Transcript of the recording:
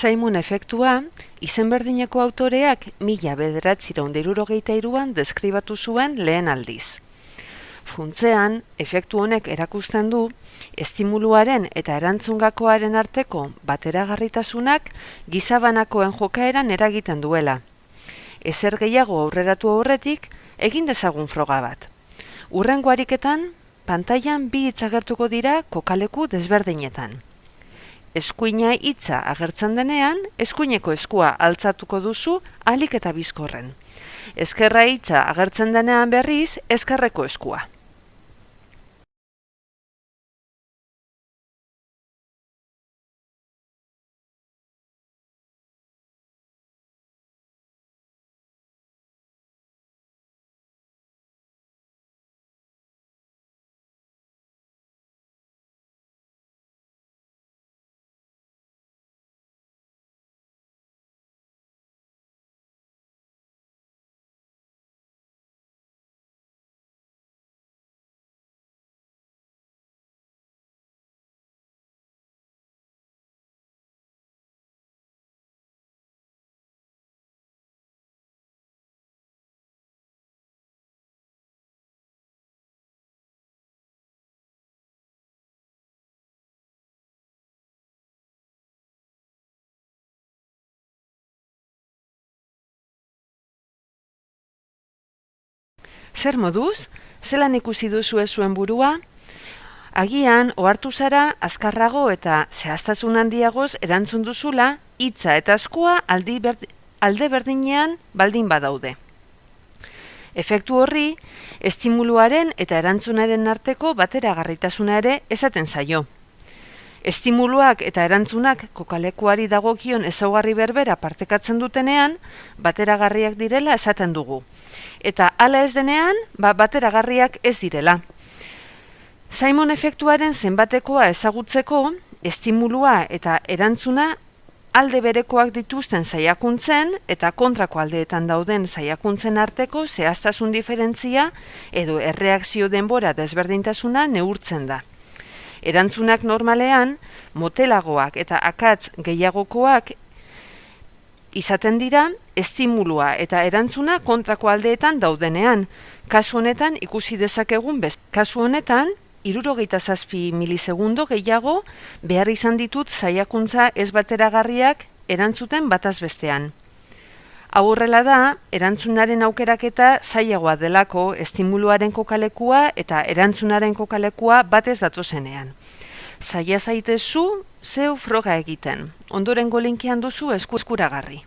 Simon efektua, izen berdineko autoreak 1973an deskribatu zuen lehen aldiz. Funtzean, efektu honek erakusten du, estimuluaren eta erantzungakoaren arteko bateragarritasunak gizabanakoen jokaeran eragiten duela. Ezer gehiago aurreratu aurretik, egin dezagun froga bat. Hurrengo ariketan, pantailan bi hitz agertuko dira kokaleku desberdinetan. Eskuina hitza agertzen denean, eskuineko eskua altzatuko duzu ahalik eta bizkorren. Ezkerra hitza agertzen denean berriz, ezkerreko eskua. Zer moduz? Zelan ikusi duzue zuen burua? Agian, ohartu zara, azkarrago eta zehaztasun handiagoz erantzun duzula, hitza eta eskua alde berdinean baldin badaude. Efektu horri, estimuluaren eta erantzunaren arteko bateragarritasuna ere esaten zaio. Estimuluak eta erantzunak kokalekuari dagokion ezaugarri berbera partekatzen dutenean, bateragarriak direla esaten dugu. Eta hala ez denean, bateragarriak ez direla. Simon efektuaren zenbatekoa ezagutzeko, estimulua eta erantzuna alde berekoak dituzten saiakuntzen eta kontrako aldeetan dauden saiakuntzen arteko zehaztasun diferentzia edo erreakzio denbora desberdintasuna neurtzen da. Erantzunak normalean, motelagoak eta akats gehiagokoak izaten dira, estimulua eta erantzuna kontrako aldeetan daudenean. Kasu honetan ikusi dezakegun bez. Kasu honetan, 67 milisegundo gehiago behar izan ditut saiakuntza ez bateragarriak erantzuten bataz bestean. Hau horrela da, erantzunaren aukeraketa zailagoa delako estimuluaren kokalekua eta erantzunaren kokalekua batez datozenean. Zaila zaitezu zeu froga egiten. Ondorengo linkean duzu eskuragarri.